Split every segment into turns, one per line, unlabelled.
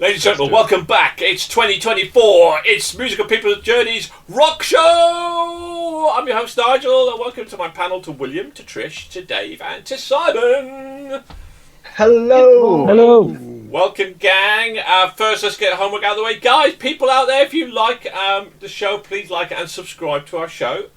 Ladies and gentlemen, welcome back. It's 2024. It's Musical People's Journeys Rock Show. I'm your host, Nigel, and welcome to my panel to William, to Trish, to Dave, and to Simon.
Hello.
Hello.
Welcome, gang. First, let's get homework out of the way. Guys, people out there, if you like the show, please like and subscribe to our show.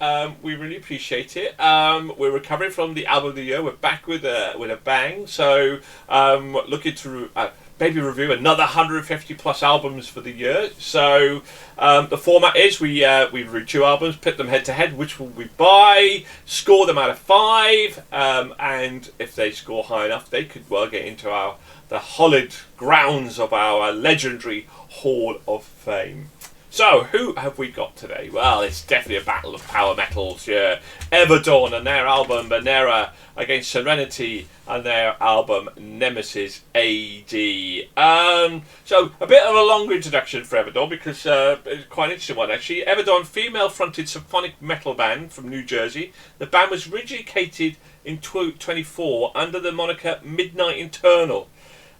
We really appreciate it. We're recovering from the album of the year. We're back with a bang. So, looking to maybe review another 150 plus albums for the year. So the format is we review 2 albums, pit them head to head, which will we buy, score them out of 5, and if they score high enough, they could well get into the hallowed grounds of our legendary Hall of Fame. So, who have we got today? Well, it's definitely a battle of power metals, yeah. Everdawn and their album Vanera against Serenity and their album Nemesis AD. So, a bit of a longer introduction for Everdawn because it's quite an interesting one actually. Everdawn, female-fronted symphonic metal band from New Jersey. The band was originally created in 2024 under the moniker Midnight Eternal.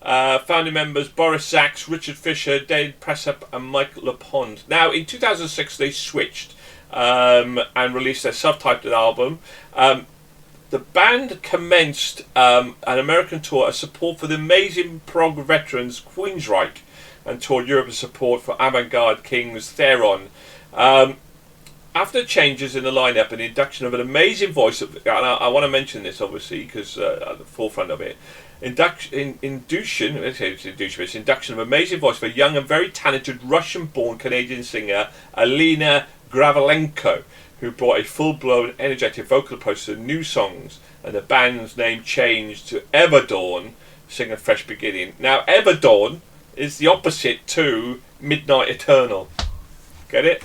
Founding members Boris Sachs, Richard Fisher, David Pressup and Mike LePond. Now, in 2006 they switched and released their self-titled album. The band commenced an American tour as support for the amazing prog veterans Queensryche and toured Europe as support for avant-garde kings Theron. After changes in the lineup and the induction of an amazing voice, and I want to mention this obviously because at the forefront of it, induction of amazing voice for a young and very talented Russian-born Canadian singer Alina Gravelenko, who brought a full-blown, energetic vocal approach to new songs, and the band's name changed to Everdawn, singing Fresh Beginning. Now, Everdawn is the opposite to Midnight Eternal. Get it?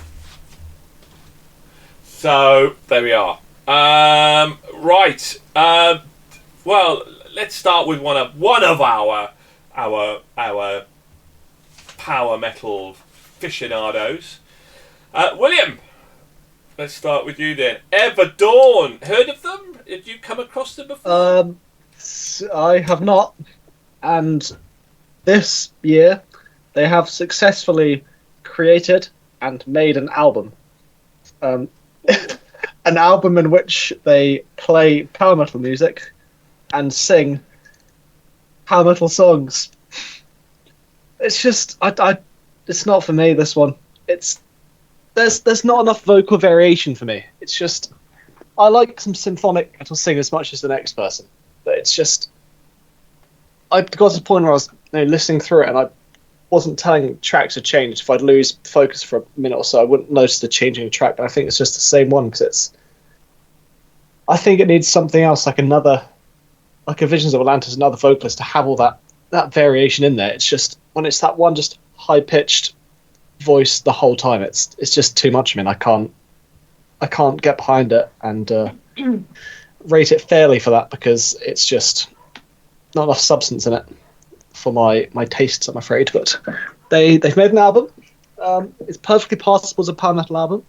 So there we are. Right. Well, let's start with one of our power metal aficionados. William, let's start with you then. Everdawn. Heard of them? Have you come across them before?
I have not. And this year, they have successfully created and made an album. An album in which they play power metal music and sing power metal songs. It's just, it's not for me, this one. There's not enough vocal variation for me. It's just, I like some symphonic metal sing as much as the next person. But it's just, I got to the point where I was listening through it and I wasn't telling tracks had changed. If I'd lose focus for a minute or so, I wouldn't notice the changing track, but I think it's just the same one because I think it needs something else, like a Visions of Atlantis, another vocalist to have all that variation in there. It's just, when it's that one just high-pitched voice the whole time, it's just too much. I mean, I can't get behind it and rate it fairly for that because it's just not enough substance in it for my tastes, I'm afraid. But they've made an album. It's perfectly passable as a power metal album.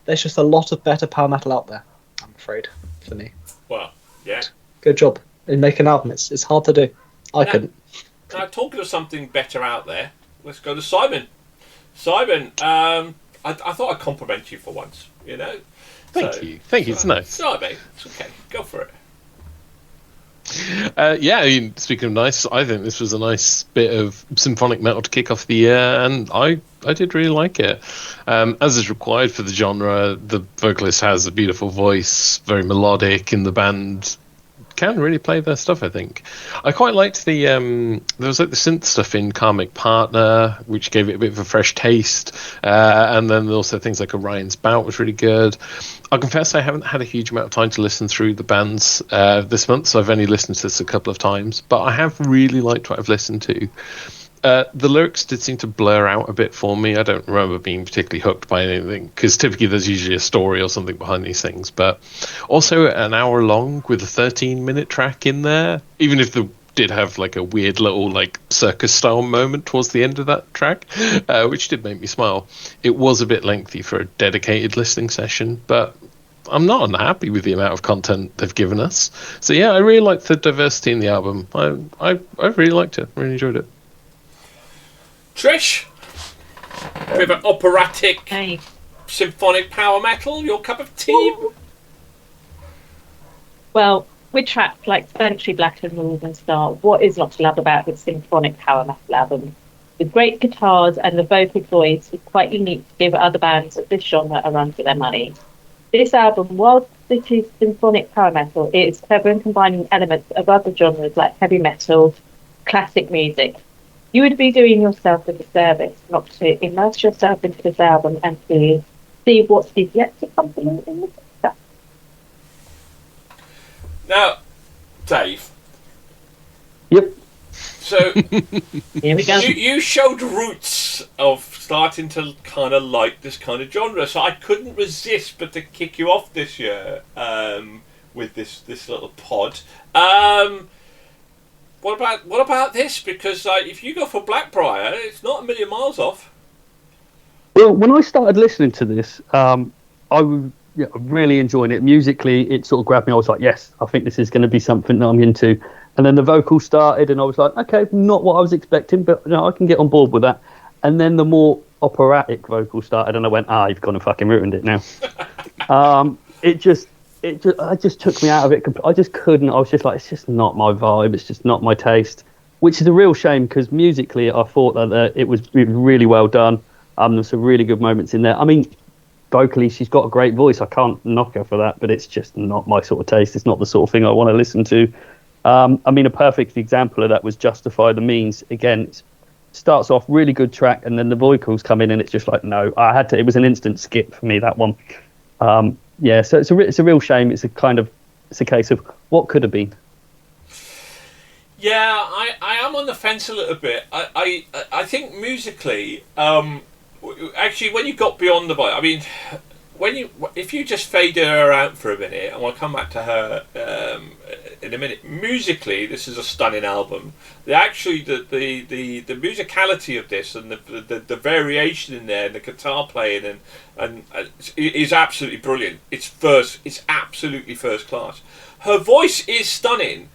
There's just a lot of better power metal out there, I'm afraid, for me.
Well, yeah.
Good job in making an album. It's hard to do. I couldn't.
Now, talking of something better out there, let's go to Simon. Simon, I thought I'd compliment you for once, you know?
Thank you. It's nice.
No, mate, it's okay. Go for it.
Yeah, I mean, speaking of nice, I think this was a nice bit of symphonic metal to kick off the year, and I did really like it. As is required for the genre, the vocalist has a beautiful voice, very melodic, and the band can really play their stuff, I think. I quite liked the there was like the synth stuff in Karmic Partner, which gave it a bit of a fresh taste, and then also things like Orion's Bout was really good. I'll confess I haven't had a huge amount of time to listen through the bands this month, so I've only listened to this a couple of times, but I have really liked what I've listened to. The lyrics did seem to blur out a bit for me. I don't remember being particularly hooked by anything, because typically there's usually a story or something behind these things. But also an hour long with a 13-minute track in there, even if the did have like a weird little like circus style moment towards the end of that track, which did make me smile. It was a bit lengthy for a dedicated listening session, but I'm not unhappy with the amount of content they've given us. So yeah, I really liked the diversity in the album. I really liked it. Really enjoyed it.
Trish, with an operatic
Hey.
symphonic power metal, your cup of tea?
Well, with tracks like Century, Black and Northern Star, what is not to love about this symphonic power metal album? With great guitars and the vocal voice, is quite unique to give other bands of this genre a run for their money. This album, whilst it is symphonic power metal, it is clever in combining elements of other genres like heavy metal, classic music. You would be doing yourself a disservice not to immerse yourself into this album and to see what is yet to come in the future.
Now, Dave.
Yep.
So,
Here we go.
you showed roots of starting to kind of like this kind of genre, so I couldn't resist but to kick you off this year with this little pod. What about this? Because if you go for Blackbriar, it's not a million miles off.
Well, when I started listening to this, I was really enjoying it. Musically, it sort of grabbed me. I was like, yes, I think this is going to be something that I'm into. And then the vocals started, and I was like, okay, not what I was expecting, but I can get on board with that. And then the more operatic vocals started, and I went, you've gone and fucking ruined it now. It just took me out of it. I just couldn't. I was just like, it's just not my vibe. It's just not my taste, which is a real shame because musically, I thought that it was really well done. There's some really good moments in there. I mean, vocally, she's got a great voice. I can't knock her for that, but it's just not my sort of taste. It's not the sort of thing I want to listen to. I mean, a perfect example of that was Justify the Means. Again, it starts off really good track, and then the vocals come in, and it's just like, no, it was an instant skip for me, that one. So it's a real shame. It's a case of what could have been.
Yeah, I am on the fence a little bit. I think musically, actually, when you got beyond the vibe, I mean, if you just fade her out for a minute, and we'll come back to her in a minute. Musically, this is a stunning album. The musicality of this and the variation in there, and the guitar playing and is absolutely brilliant. It's absolutely first class. Her voice is stunning.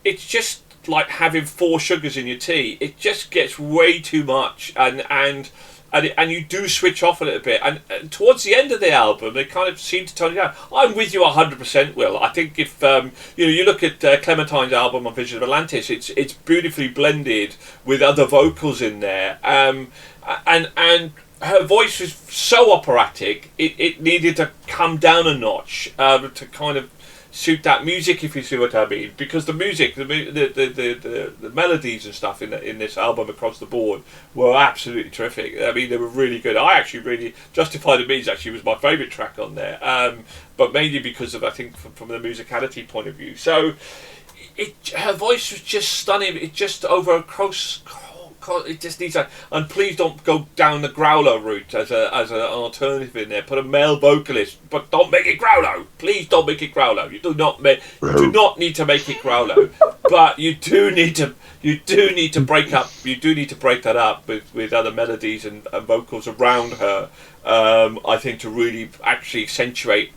It's just like having 4 sugars in your tea. It just gets way too much, and you do switch off a little bit. And towards the end of the album, they kind of seem to tone it down. I'm with you 100%, Will. I think if you look at Clementine's album on Vision of Atlantis, it's beautifully blended with other vocals in there, and her voice was so operatic. It needed to come down a notch to kind of suit that music, if you see what I mean, because the music, the melodies and stuff in this album across the board were absolutely terrific. I mean, they were really good. I actually really Justify the Means actually was my favourite track on there, but mainly because of, I think, from the musicality point of view. So her voice was just stunning. It just it just needs and please don't go down the growler route as an alternative in there. Put a male vocalist, but don't make it growler. Please don't make it growler. You do not need to make it growler, but you do need to break that up with other melodies and vocals around her. I think to really actually accentuate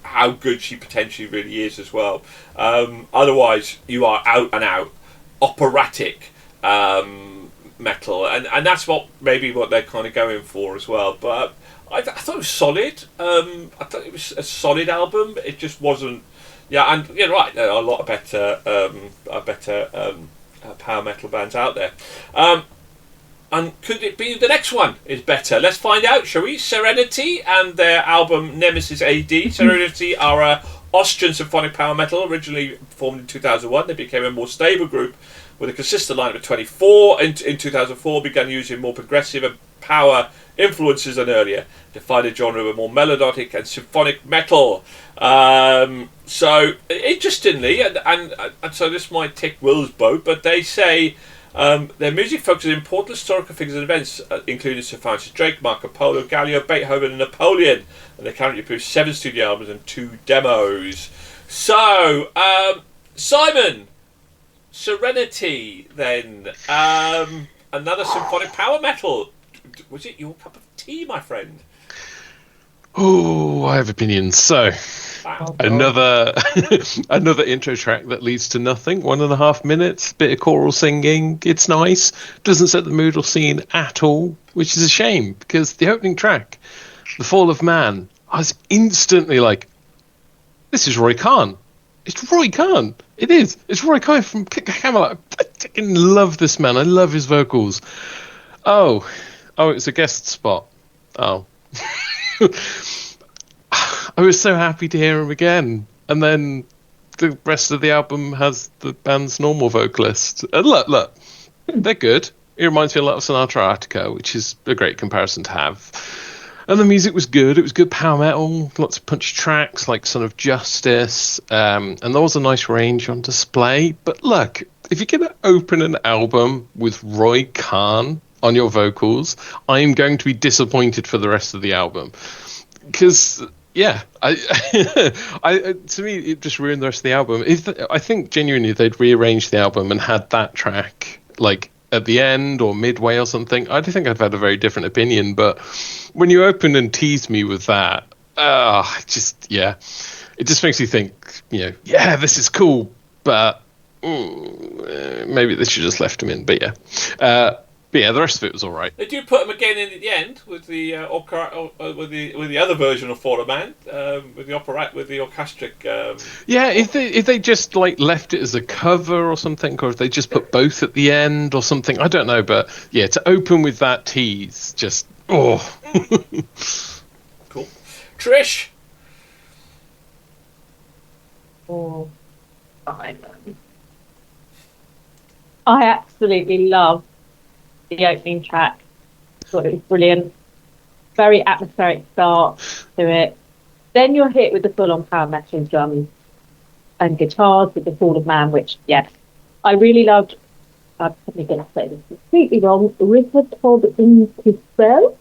how good she potentially really is as well. Otherwise, you are out and out operatic metal, and that's what they're kind of going for as well. But I thought it was solid. I thought it was a solid album. It just wasn't. Yeah, and you're right. There are a lot of better power metal bands out there. And could it be the next one is better? Let's find out, shall we? Serenity and their album Nemesis AD. Serenity are a Austrian symphonic power metal, originally formed in 2001. They became a more stable group with a consistent lineup of 24. In 2004, began using more progressive and power influences than earlier, defined a genre with more melodic and symphonic metal. So, interestingly, and so this might tick Will's boat, but they say their music focuses on important historical figures and events, including Sir Francis Drake, Marco Polo, Galileo, Beethoven, and Napoleon. And they currently produce 7 studio albums and 2 demos. So, Simon, Serenity, then. Another symphonic power metal. Was it your cup of tea, my friend?
Oh, I have opinions. So,
Wow.
Another another intro track that leads to nothing. 1.5 minutes, bit of choral singing. It's nice. Doesn't set the mood or scene at all, which is a shame because the opening track, "The Fall of Man," I was instantly like, "This is Roy Khan. It's Roy Khan. It is. It's Roy Khan from KickHunter. I fucking love this man. I love his vocals. Oh, it's a guest spot. Oh." I was so happy to hear him again. And then the rest of the album has the band's normal vocalist. And look, they're good. It reminds me a lot of Sinatra Attica, which is a great comparison to have. And the music was good. It was good power metal, lots of punchy tracks like Son of Justice. And there was a nice range on display. But look, if you're going to open an album with Roy Khan on your vocals, I am going to be disappointed for the rest of the album. Because... yeah, to me, it just ruined the rest of the album. I think genuinely they'd rearranged the album and had that track like at the end or midway or something, I do think I'd have had a very different opinion. But when you open and tease me with that, it just makes you think, yeah, this is cool, but maybe they should just left him in. But yeah, the rest of it was all right.
They do put him again in at the end with the with the other version of Fall of Man, with the orchestric.
Yeah, if they just like left it as a cover or something, or if they just put both at the end or something, I don't know. But yeah, to open with that tease, just
cool. Trish.
Oh, I absolutely love the opening track. Thought it was brilliant. Very atmospheric start to it. Then you're hit with the full-on power metal drums and guitars with the Fall of Man, which, yes, I really loved. I'm probably going to say this completely wrong. River Todd in his spell.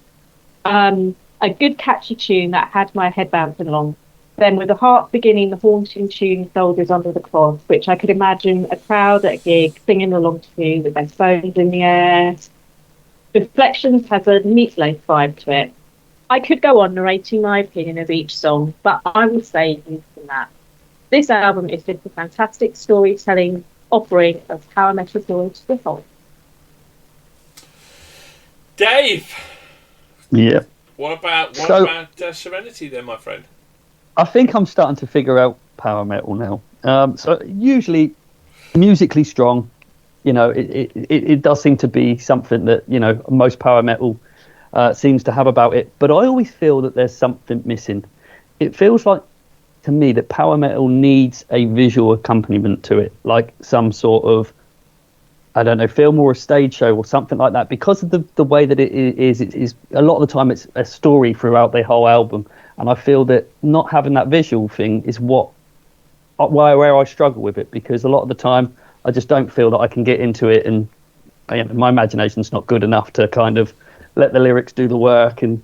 A good catchy tune that had my head bouncing along. Then with the heart beginning, the haunting tune Soldiers Under the Cross, which I could imagine a crowd at a gig singing along to with their phones in the air. Reflections has a meatloaf vibe to it. I could go on narrating my opinion of each song, but I will save you from that. This album is just a fantastic storytelling offering of power metal story to the whole.
Dave!
Yeah.
What about Serenity then, my friend?
I think I'm starting to figure out power metal now. So usually musically strong, it does seem to be something that, most power metal seems to have about it. But I always feel that there's something missing. It feels like, to me, that power metal needs a visual accompaniment to it, like some sort of, I don't know, film or a stage show or something like that. Because of the way that it is a lot of the time it's a story throughout the whole album. And I feel that not having that visual thing is where I struggle with it, because a lot of the time I just don't feel that I can get into it, and my imagination's not good enough to kind of let the lyrics do the work. And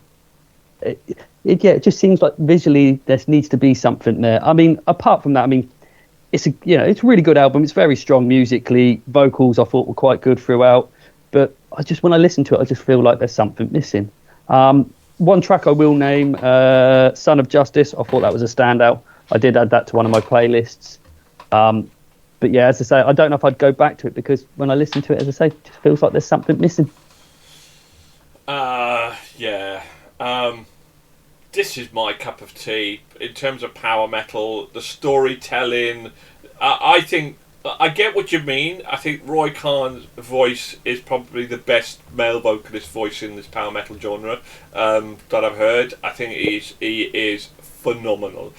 it just seems like visually there needs to be something there. I mean, apart from that, I mean, it's a really good album. It's very strong musically. Vocals I thought were quite good throughout, but when I listen to it, I just feel like there's something missing. One track I will name, Son of Justice. I thought that was a standout. I did add that to one of my playlists. But yeah, as I say, I don't know if I'd go back to it, because when I listen to it, as I say, it just feels like there's something missing.
Yeah. This is my cup of tea in terms of power metal, the storytelling. I think I get what you mean. I think Roy Khan's voice is probably the best male vocalist voice in this power metal genre that I've heard. I think he is phenomenal.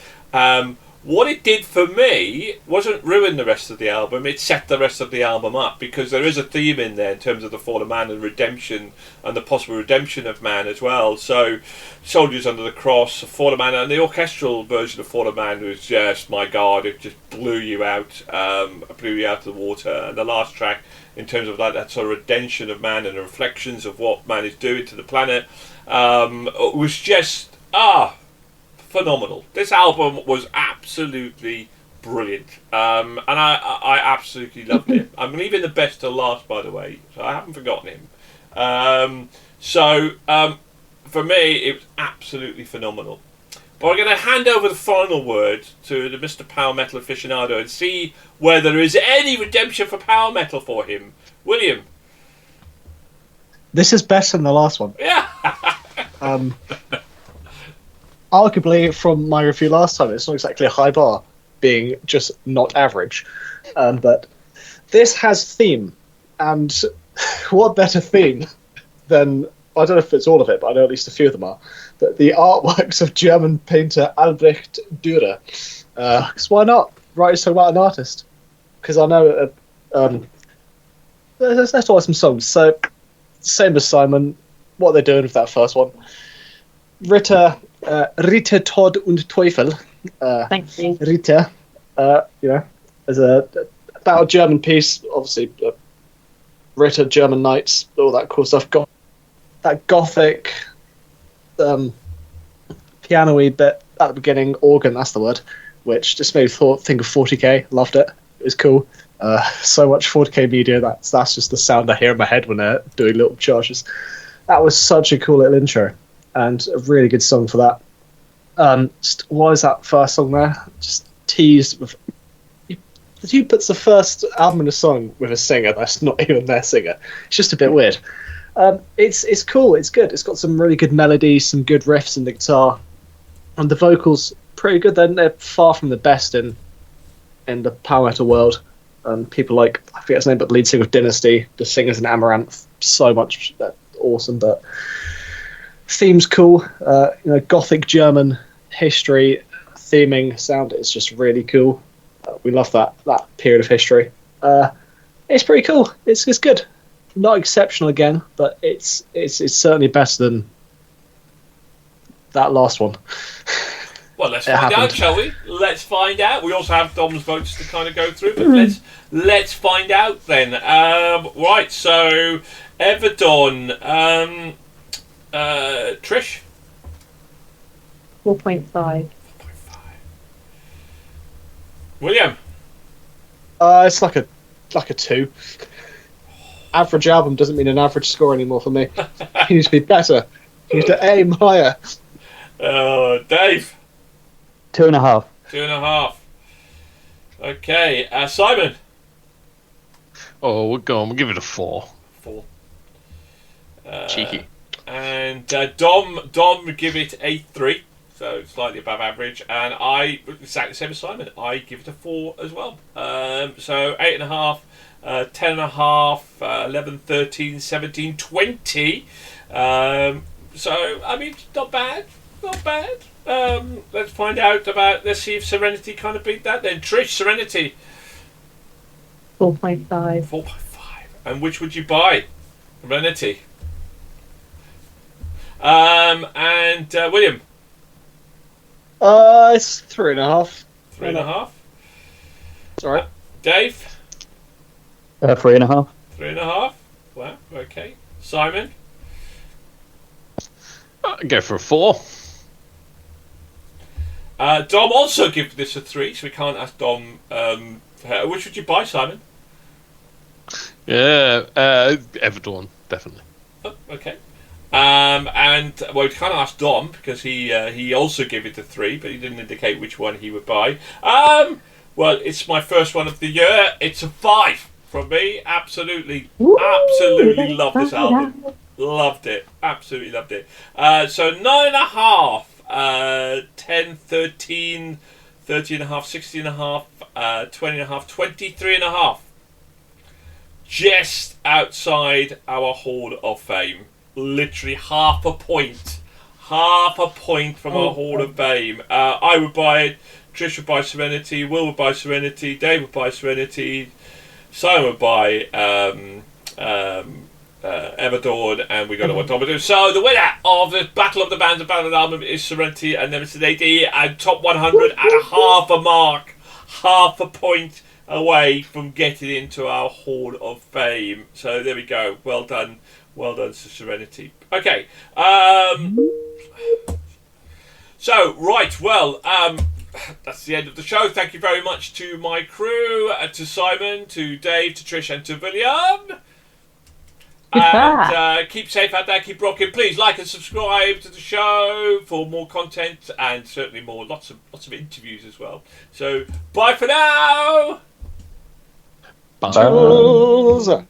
What it did for me wasn't ruin the rest of the album, it set the rest of the album up, because there is a theme in there in terms of the fall of man and redemption, and the possible redemption of man as well. So Soldiers Under the Cross, Fall of Man, and the orchestral version of Fall of Man was just, my God, it just blew you out of the water. And the last track, in terms of that sort of redemption of man and the reflections of what man is doing to the planet, was just phenomenal. This album was absolutely brilliant, and I absolutely loved it. I'm leaving the best to last, by the way, so I haven't forgotten him. For me, it was absolutely phenomenal. But we're going to hand over the final word to the Mr. Power Metal aficionado and see whether there is any redemption for Power Metal for him. William?
This is better than the last one.
Yeah.
Arguably, from my review last time, it's not exactly a high bar, being just not average. But this has theme, and what better theme than, I don't know if it's all of it, but I know at least a few of them are, but the artworks of German painter Albrecht Dürer. Because why not? Write something about an artist. Because I know let's talk some songs. So, same as Simon, what they're doing with that first one. Ritter, Tod und Teufel.
Thank you.
Ritter, as about a German piece, obviously, Ritter, German knights, all that cool stuff. Got that gothic, piano-y bit at the beginning, organ, that's the word, which just made me think of 40k. Loved it. It was cool. So much 40k media, that's just the sound I hear in my head when they're doing little charges. That was such a cool little intro, and a really good song for that. Why is that first song there? Just teased with... Who puts the first album in a song with a singer that's not even their singer? It's just a bit weird. It's cool, it's good. It's got some really good melodies, some good riffs in the guitar, and the vocals pretty good. They're far from the best in the power metal world. People like, I forget his name, but the lead singer of Dynasty, the singers in Amaranth, so much awesome. But theme's cool. Gothic German history theming sound is just really cool. We love that period of history. It's pretty cool. It's good. Not exceptional again, but it's certainly better than that last one.
Well, let's find out, shall we? Let's find out. We also have Dom's votes to kind of go through, but let's find out then. Right, so Everdawn, Trish,
4.5.
William.
It's like a 2. Average album doesn't mean an average score anymore for me. You need to be better. You need to aim higher.
Dave.
2.5.
2.5. Okay, Simon.
Oh, we'll go on. We'll give it a 4.
4.
Cheeky.
And Dom give it a 3. So slightly above average, and I exactly the same as Simon. I give it a 4 as well. So 8.5, 10.5, 11, 13, 17, 20. So I mean, not bad. Let's find out about. Let's see if Serenity kind of beat that. Then Trish, Serenity.
4.5.
4.5. And which would you buy? Serenity. And William.
It's 3.5.
3.5.
It's alright.
Dave.
3.5.
3.5. Wow. Okay. Simon.
I'll go for a 4.
Dom also give this a 3, so we can't ask Dom. Which would you buy, Simon?
Yeah, Everdawn, definitely.
Oh, okay. And well, we can't ask Dom because he also gave it a 3, but he didn't indicate which one he would buy. Well, it's my first one of the year. It's a 5 from me. Absolutely love this album. Loved it. Absolutely loved it. So 9.5, 10, 13, 13.5, 16.5, 20.5, 23.5. Just outside our Hall of Fame. Literally half a point from our Hall of Fame. I would buy it. Trish would buy Serenity. Will would buy Serenity. Dave would buy Serenity. Simon would buy Everdawn, and we got to what Tom would do. So the winner of the Battle of the Bands and Battle of the Album is Serenity and Nemesis AD, and top 100 at half a mark, half a point away from getting into our Hall of Fame. So there we go. Well done to Serenity. Okay. So right, well, that's the end of the show. Thank you very much to my crew, to Simon, to Dave, to Trish, and to William. And keep safe out there, keep rocking. Please like and subscribe to the show for more content and certainly more, lots of interviews as well. So bye for now.
Bye.
Cheers.